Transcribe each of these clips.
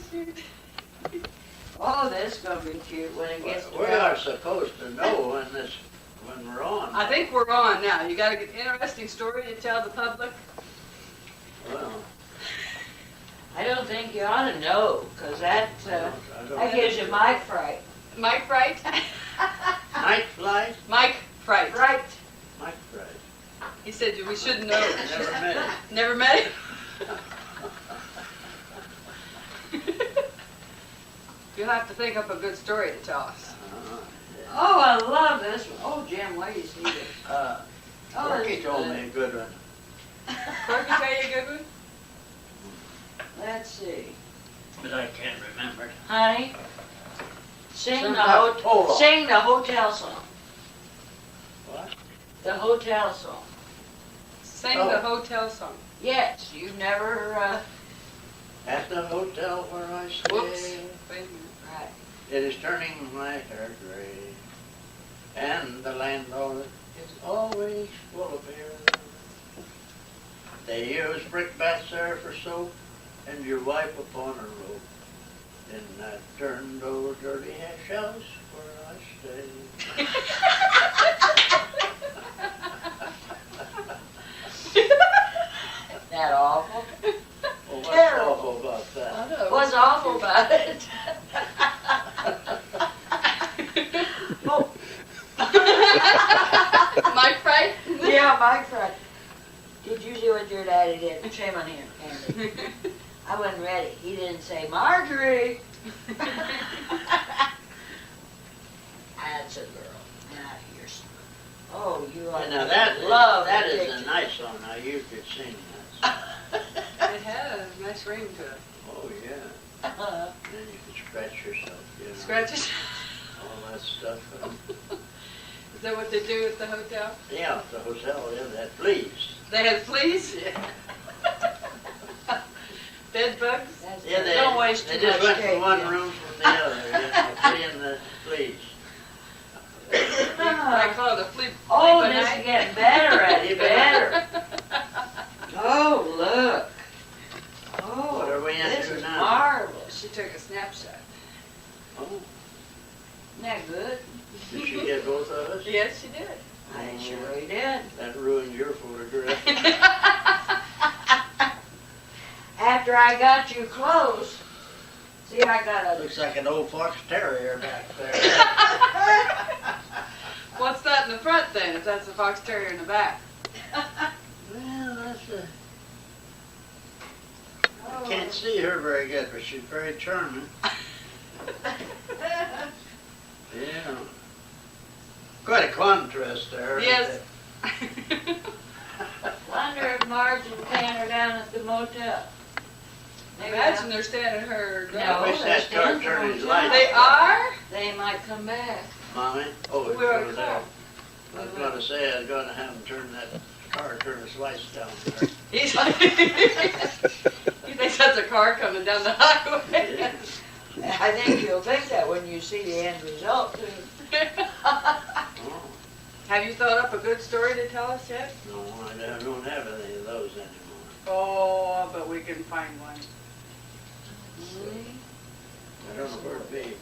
cute. Oh, this is gonna be cute when it gets to We are supposed to know when we're on. I think we're on now. You got an interesting story to tell the public? Well, I don't think you ought to know, because that I gives you mic fright. Mike Fright? Night flight? Mike Fright. Fright. Night flight. He said we shouldn't know. Never met him. Never met him? You'll have to think up a good story to tell us. Yeah. Oh, I love this one. Oh, Jim, wait till you see this. Corky this told is me a good one. Corky tell you a good one? Let's see. But I can't remember it. Honey, sing Sing the, that polo. sing the hotel song. What? The hotel song. Sing Oh. the hotel song. Yes, you've never, At the hotel where I stay. Whoops. Wait a minute. right. It is turning my hair gray, and the landlord is always full of beer. They use brickbats there for soap, and you wipe upon a rope. In that turned old dirty hash house where I stay. Isn't that awful? Well, what's Terrible. awful about that? What's awful about it? Oh. Mike Fright? Yeah, Mike Fright. Did you see what your daddy did? Shame on him, Candy. I wasn't ready. He didn't say, Marjorie. That's a girl. Now here's. Oh, you are. Now that the is picture. a nice song. Now you could sing that song. It had a nice ring to it. Oh yeah. Then you could scratch yourself. You know. Scratches? All that stuff. Is that what they do at the hotel? Yeah, the hotel, yeah, that fleas. They had fleas? Bed bugs? That's Yeah, they, don't waste they too just much went cake, from one yeah. room from the other, you know, fleeing the fleas. I call it a flea. Oh, flea this night. is getting better at it, better. Oh, look. Oh, What are we this into is now? marvelous. She took a snapshot. Oh, Isn't that good? did she get both of us? Yes, she did. I surely did. That ruined your photograph. After I got you close, see, I got a. Looks like an old fox terrier back there. What's that in the front then, if that's the fox terrier in the back? Well, that's a... Oh. Can't see her very good, but she's very charming. Yeah. Quite a contrast there. Yes. Wonder if Marge and Pan are down at the motel. Maybe Imagine they're standing her No, I wish they're that car standing turned his on lights. They are? They might come back. Mommy? Oh, it's We're on over the there. car. I was going to say, I was going to have him turn that car, turn his lights down there. He's like, he thinks that's a car coming down the highway. I think you'll think that when you see the end result, too. Oh, Have you thought up a good story to tell us yet? no, I don't have any of those anymore. Oh, but we can find one. I don't know where to be.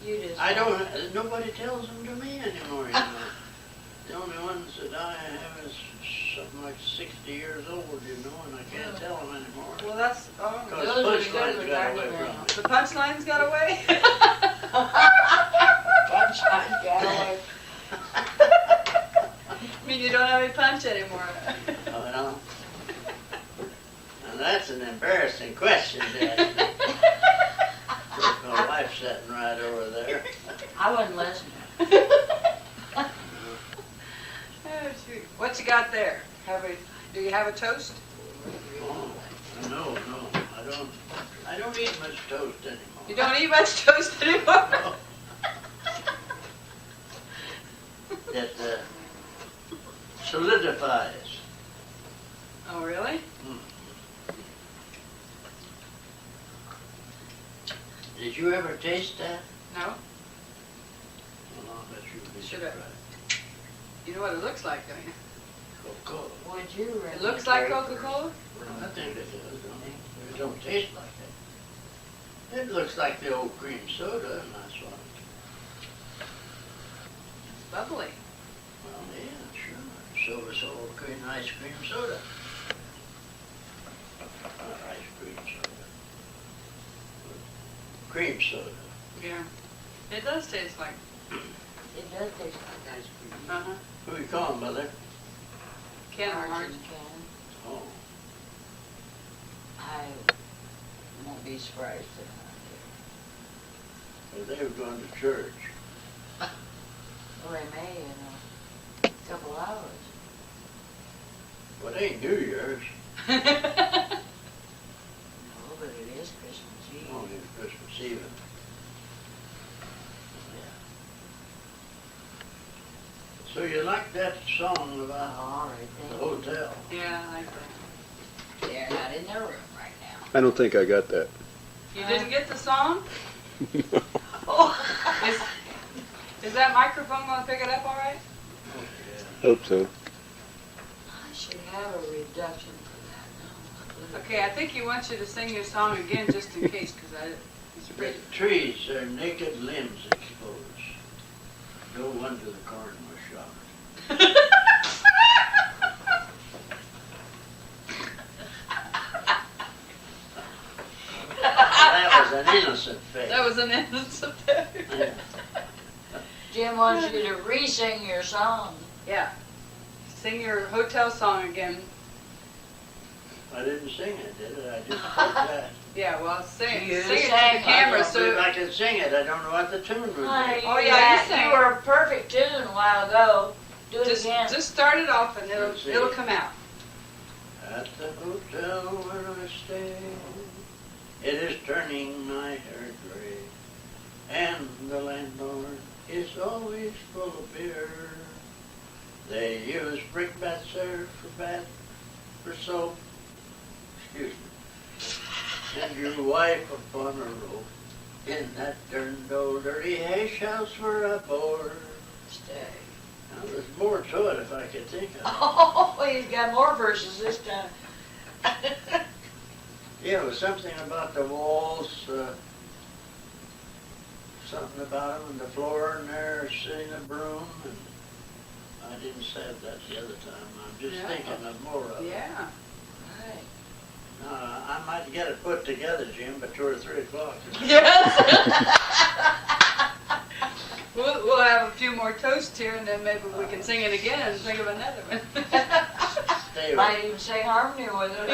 You just. I don't, nobody tells them to me anymore, you know. The only ones that I have is something like 60 years old, you know, and I can't tell them anymore. Well, that's, oh, Because those are punchline's good got ones, away I from know. me. the punchline's got away? Punchline Galloway. I mean, you don't have any punch anymore. Well, and that's an embarrassing question to ask me. With my wife sitting right over there. I wasn't listening. Oh, shoot. What you got there? Do you have a toast? Oh, no, I don't eat much toast anymore. You don't eat much toast anymore? No. It solidifies. Oh, really? Did you ever taste that? No? Well, I bet you'd be Should I? surprised. You know what it looks like, don't you? Coca-Cola. Would you? It looks like Coca-Cola? I think it does, don't it? It don't taste like It looks like the old cream soda, and that's what. Bubbly. Well, yeah, sure. So is old cream, ice cream soda. Not ice cream soda. Cream soda. Yeah. It does taste like. It does taste like ice cream. Uh-huh. Who you calling, Mother? Can Marge Marge. and Ken. Oh, I won't be surprised if well, they were going to church. not. Well, they may in a couple hours. Well, it ain't New Year's. No, but it is Christmas Eve. Oh, it's Christmas Eve. So you like that song Oh, about all right, the thank you. hotel? Yeah, I like that. They're not in their room right now. I don't think I got that. You didn't get the song? Oh. Is that microphone going to pick it up all right? Hope so. I should have a reduction for that. No. Okay, I think he wants you to sing your song again just in case, because it's The pretty. trees, their naked limbs exposed. No wonder the corn was shocked. That was an innocent face. That was an innocent there. Yeah. Jim wants you to re-sing your song. Yeah. Sing your hotel song again. I didn't sing it, did it? I just spoke that. Yeah, well, sing. You Sing it to sang the it. camera I so. can sing it. I don't know what the tune would be. Honey, Oh, yeah, you sang. you were a perfect tune a while ago. Do it Just, again. just start it off and Let's see. it'll come out. At the hotel where I stay, it is turning my hair gray, and the landlord is always full of beer. They use brickbats there for bath, for soap, excuse me, and your wife upon a rope in that darned old dirty hash house for a board. Stay. Now there's more to it if I could think of it. Oh, he's got more verses this time. Yeah, it was something about the walls, something about them, and the floor, and there sitting a broom, and I didn't say that the other time. I'm just Yeah. thinking of more of it. Yeah. Right. I might get it put together, Jim, by 2 or 3 o'clock. Yes. We'll have a few more toasts here, and then maybe we can sing it again and think of another one. Stay with Might even sing harmony with it.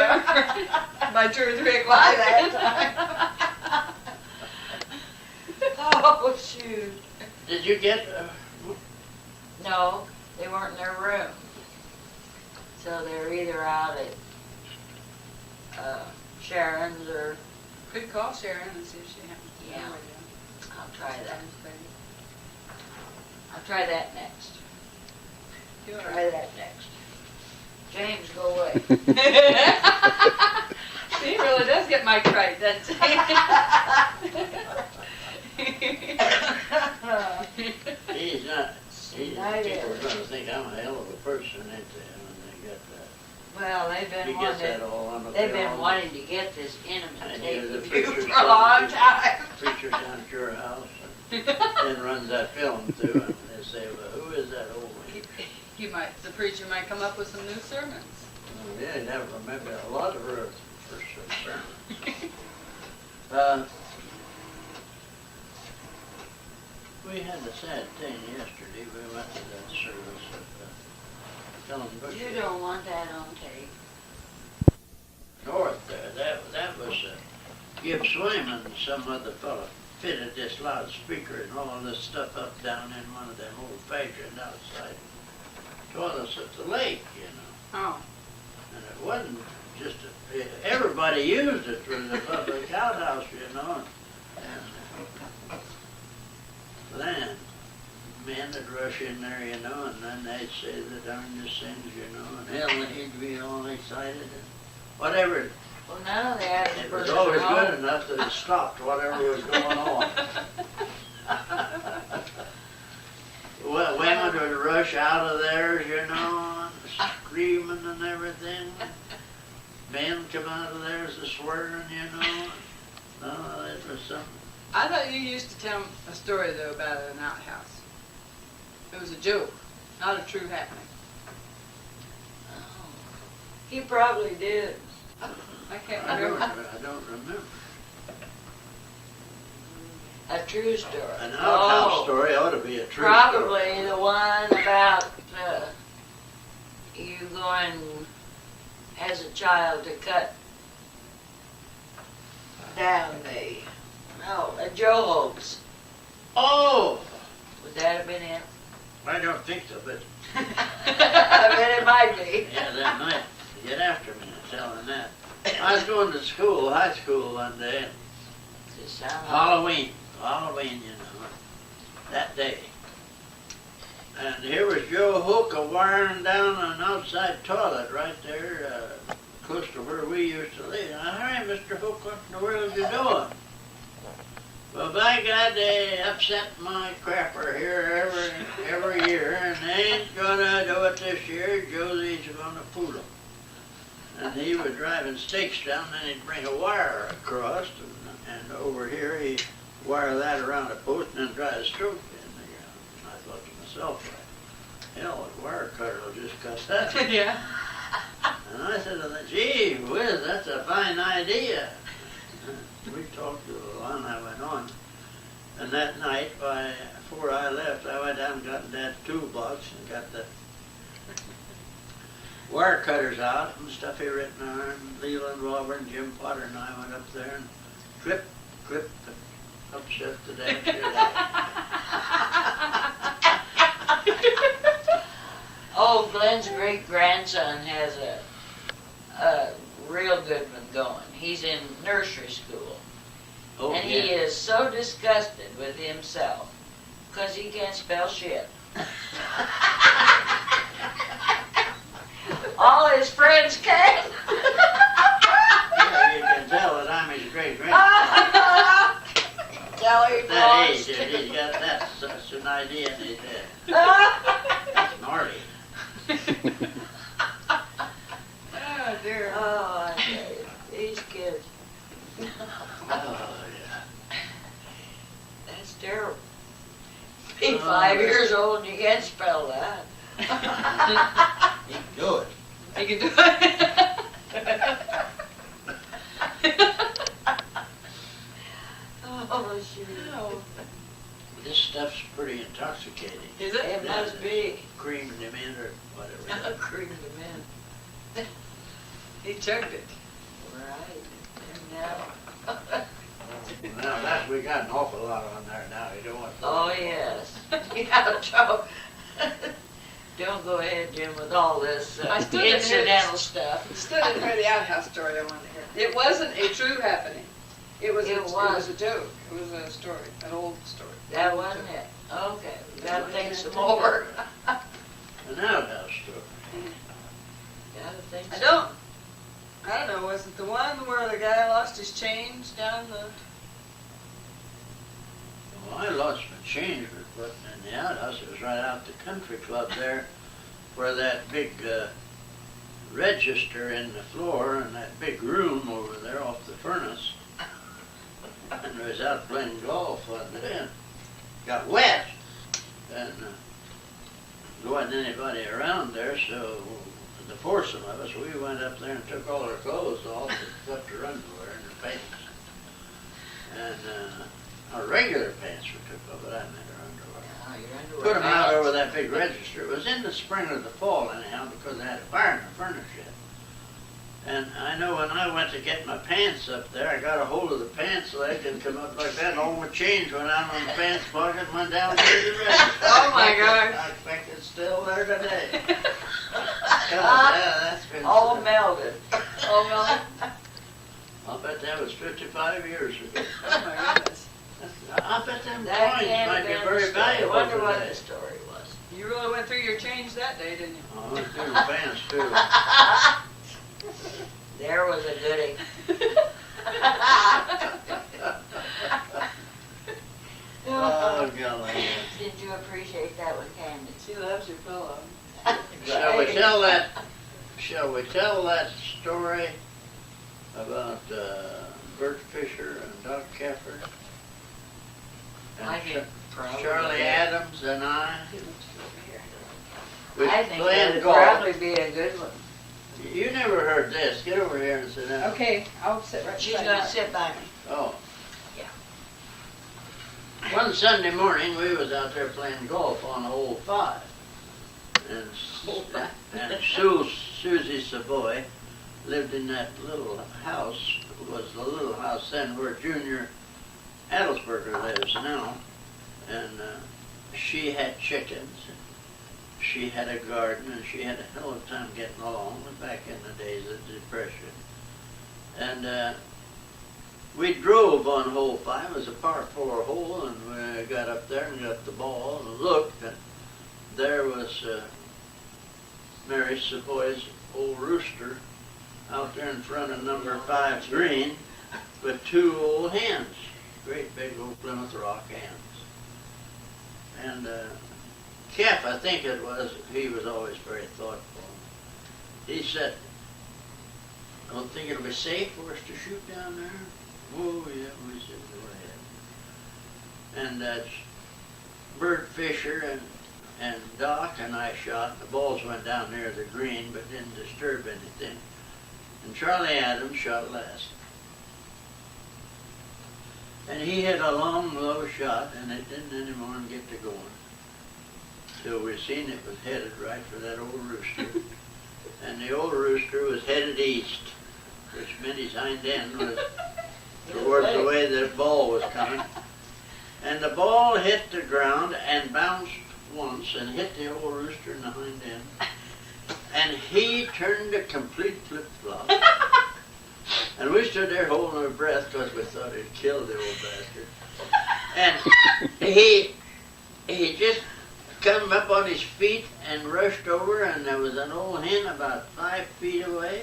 By 2 or 3 By o'clock. that time. Oh, shoot. Did you get, No, they weren't in their room. So they're either out at Sharon's or Could call Sharon and see if she happens to know Yeah. where you I'll try that. are. I'll try that next. You are- Try that next. James, go away. He really does get Mike right, doesn't he's not, people I are did. going to think I'm a hell of a person, ain't they, when they get that. Well, they've He been gets that wanting, all on the they've been film. wanting to get this intimate And tape you're the of you preacher's for a long son. time. Preacher down at your house, and then runs that film through, and they say, well, who is that old man? The preacher might come up with some new sermons. Oh, yeah, I never remember a lot of her first sermons. We had a sad thing yesterday. We went to that service at Helen Bush. You don't want that on tape. North there. That was Gibb Swayman and some other fella fitted this loudspeaker and all this stuff up down in one of them old-fashioned outside toilets at the lake, you know. Oh. And it wasn't just, everybody used it for the public outhouse, you know. And then men would rush in there, you know, and then they'd say the darndest things, you know, and hell, he'd be all excited and whatever. Well, none of the average It was person always at good home. enough that it stopped whatever was going on. Well, women would rush out of there, you know, screaming and everything. Men come out of there swearing, you know. No, it was something. I thought you used to tell a story though about an outhouse. It was a joke, not a true happening. Oh, he probably did. I can't I remember. don't remember. A true story. An outhouse story ought to be a true story. Probably the one about you going as a child to cut down a Joe hoax. Oh! Would that have been it? I don't think so, but I bet it might be. yeah, that might get after me telling that. I was going to school, high school one day, Just sound like- Halloween, you know, that day. And here was Joe Hook wiring down an outside toilet right there, close to where we used to live. Hi, Mr. Hook, what in the world are you doing? Well, by God, they upset my crapper here every year, and they ain't gonna do it this year. Josie's gonna fool them. And he was driving stakes down, and he'd bring a wire across, and over here he'd wire that around a post and then try to stroke it in the ground. And I thought to myself, hell, a wire cutter will just cut that. Yeah. And I said to them, gee whiz, that's a fine idea. We talked to a while and I went on. And that night, before I left, I went down and got in that toolbox and got the wire cutters out and stuff he written on. And Leland Robert and Jim Potter and I went up there and clip, upset the damn shit out. Oh, Glen's great-grandson has a real good one going. He's in nursery school. Oh, And yeah. he is so disgusted with himself because he can't spell shit. All his friends can. Yeah, you can tell that I'm his great-grandson. Tell he That lost. age, he's got that such an idea in his head. That's Marty. Oh dear. Oh, I tell you, these kids. Oh, yeah. That's terrible. Be 5 years old and you can't spell that. He can do it. You can do it. Oh, shoot. Oh. This stuff's pretty intoxicating. Is it? It must be. Creaming him in or whatever. Cream them He chugged it. in. Right. And now. Now that we got an awful lot on there now. You don't want to. Oh, yes. Yeah, Joe. Don't go ahead, Jim, with all this I still didn't hear incidental this. stuff. Still didn't hear the outhouse story I wanted to hear. It wasn't a true happening. It was It was. a joke. It was a story, an old story. That wasn't it. Okay, we gotta think some more. An outhouse story. Gotta think I some. don't know, was it the one where the guy lost his change down the... Well, I lost my change, but in the outhouse, it was right out the country club there, where that big register in the floor and that big room over there off the furnace. And I was out playing golf one day and got wet. And there wasn't anybody around there, so the foursome of us, we went up there and took all our clothes off except our underwear and our pants. And our regular pants we took off, but I meant our underwear. Oh, your underwear. Put them out over that big register. It was in the spring or the fall anyhow because they had a fire in the furnace yet. And I know when I went to get my pants up there, I got a hold of the pants leg and come up like that, and all my change went out on the pants pocket and went down to the register. Oh my gosh. I expect it's still there today. God, that's been All melted. Oh, well, I'll bet that was 55 years ago. oh my goodness. I bet them That coins can't might have be been very the story. I valuable wonder what today. the story was. You really went through your change that day, didn't you? Oh, I was doing pants too. There was a goodie. Oh, golly. Did you appreciate that one, Candy? She loves your pillow. Shall we tell that story about Bert Fisher and Doc Keffer. And I think probably. Charlie Adams and I. With I think Glen that would Marge. probably be a good one. You never heard this. Get over here and sit down. Okay, I'll sit right She's beside gonna Mark. sit by me. Oh. Yeah. One Sunday morning, we was out there playing golf on hole 5. And, Susie Savoy lived in that little house. It was the little house then where Junior Adelsberger lives now. And she had chickens. She had a garden, and she had a hell of a time getting along back in the days of the Depression. And we drove on hole 5. It was a par 4 hole, and we got up there and got the ball and looked, and there was Mary Savoy's old rooster out there in front of number 5 green with 2 old hens, great big old Plymouth Rock hens. And Kef, I think it was, he was always very thoughtful. He said, "I don't think it'll be safe for us to shoot down there." "Oh, yeah," we said, "go ahead." And that's Bert Fisher and Doc and I shot. The balls went down near the green but didn't disturb anything. And Charlie Adams shot last. And he hit a long, low shot, and it didn't anymore get to going. Till we seen it was headed right for that old rooster. And the old rooster was headed east, which meant his hind end was towards the way the ball was coming. And the ball hit the ground and bounced once and hit the old rooster in the hind end. And he turned a complete flip-flop. And we stood there holding our breath because we thought he'd killed the old bastard. And he just come up on his feet and rushed over, and there was an old hen about 5 feet away.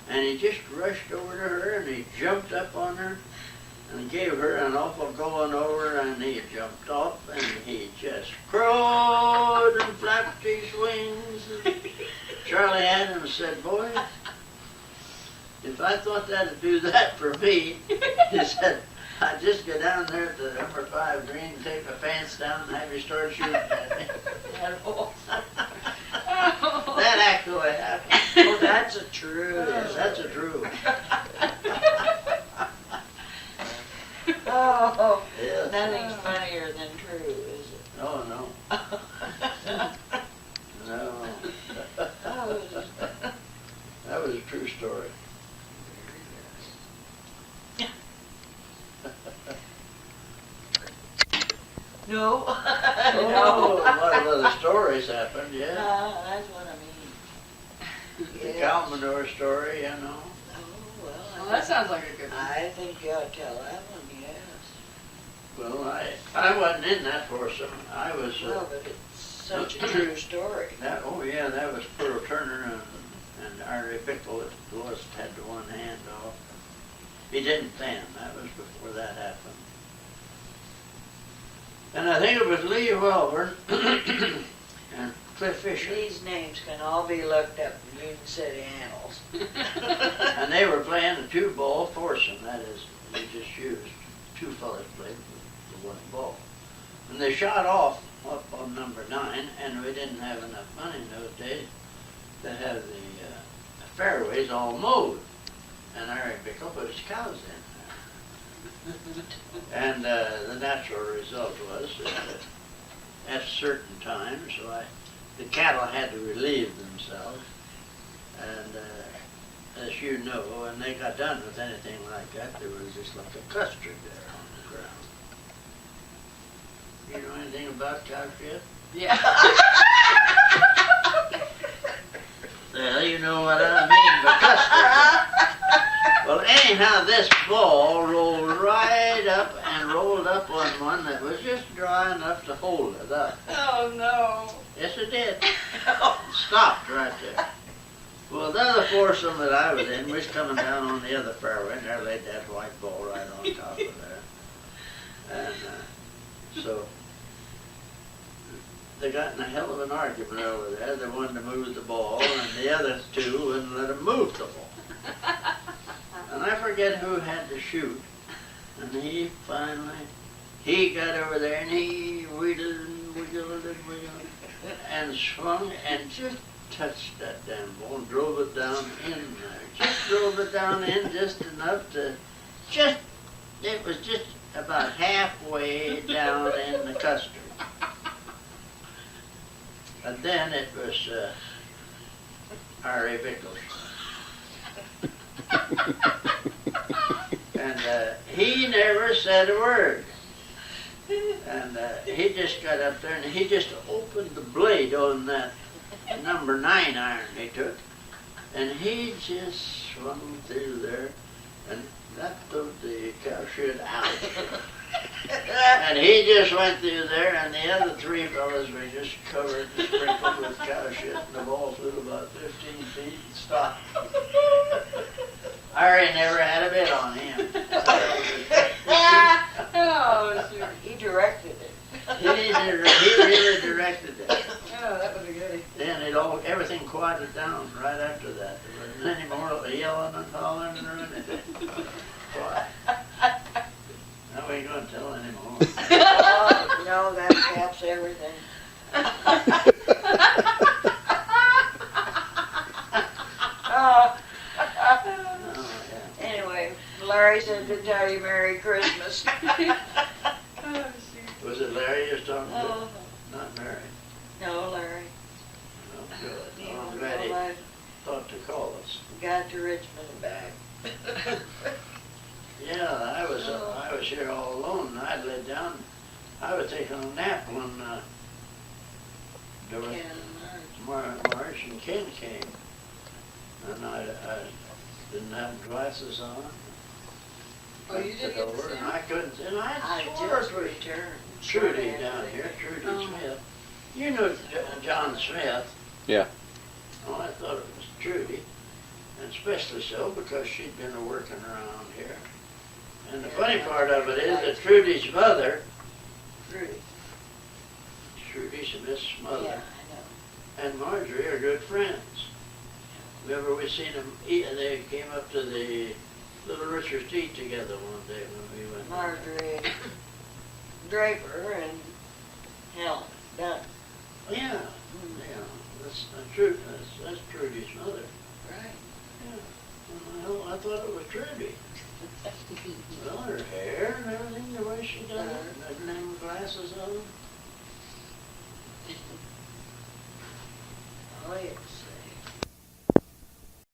And he just rushed over to her, and he jumped up on her and gave her an awful going over, and he jumped off, and he just crowed and flapped his wings. Charlie Adams said, "Boy, if I thought that'd do that for me," he said, "I'd just go down there to number 5 green, take the fence down, and have you start shooting at me." That actually happened. Oh, that's a true. Yes, that's a true. Oh, Yes. nothing's funnier than true, is it? Oh, no. No. Oh, That was a true story. no. Oh, a lot of other stories happened, yeah. That's what I mean. The Yes. cow manure story, you know. Oh, Well, well, that sounds like a good one. I think you ought to tell that one, yes. Well, I wasn't in that foursome. I was, Well, but it's such a true story. oh yeah, that was Pearl Turner and Artie Bickle that Lois had the one hand off. He didn't then, that was before that happened. And I think it was Lee Welborn and Cliff Fisher. These names can all be looked up in Union City Annals. And they were playing a 2-ball foursome, that is, they just used 2 fellas played the 1 ball. And they shot off up on number 9, and we didn't have enough money in those days to have the fairways all mowed. And Harry Bickle put his cows in there. And the natural result was that at certain times, the cattle had to relieve themselves. And as you know, when they got done with anything like that, there was just like a custard there on the ground. You know anything about cow shit? Yeah. Well, you know what I mean by custard. Well, anyhow, this ball rolled right up and rolled up on one that was just dry enough to hold it up. Oh, no. Yes, it did. It stopped right there. Well, the other foursome that I was in was coming down on the other fairway, and there laid that white ball right on top of there. And so they got in a hell of an argument over there. They wanted to move the ball, and the other 2 wouldn't let them move the ball. And I forgot forget who had to shoot. And he got over there and he wiggled and wiggled and wiggled and swung and just touched that damn ball and drove it down in there. Just drove it down in just enough to it was just about halfway down in the custard. And then it was Harry Vickles. And he never said a word. And he just got up there and he just opened the blade on that number 9 iron he took. And he just swung through there and that took the cow shit out. And he just went through there and the other 3 fellas were just covered and sprinkled with cow shit and the ball flew about 15 feet and stopped. Harry never had a bit on him. Oh, sure. He directed it. He really directed it. Oh, that was a goodie. Then everything quieted down right after that. There wasn't any more yelling and hollering or anything. Quiet. Now we ain't gonna tell anymore. Oh, no, that caps everything. Oh. Anyway, Larry said to tell you Merry Christmas. Oh, shoot. Was it Larry you was talking to? Oh, Not Mary. no, Larry. Oh, good. You Oh, I'm know, glad he I thought to call us. got to Richmond and back. Yeah, I was here all alone and I'd laid down. I was taking a nap when there was Marge and Ken came. And I didn't have glasses on. Oh, you didn't get to see And him? I couldn't, and I I swore just it was returned. Trudy down here, Trudy Oh. Smith. You know John Smith. Yeah. Oh, I thought it was Trudy. And especially so because she'd been working around here. And the funny part of it is that Trudy's mother, Rudy. Trudy Smith's mother, Yeah, I know. and Marjorie are good friends. Remember we seen them eat, and they came up to the Little Richards to eat together one day when we went. Marjorie Draper and Helen Dunn. Yeah, yeah, that's true. That's Trudy's mother. Right. Yeah. Well, I thought it was Trudy. Well, her hair and everything, the way she done it, and them glasses on. Oh, yes.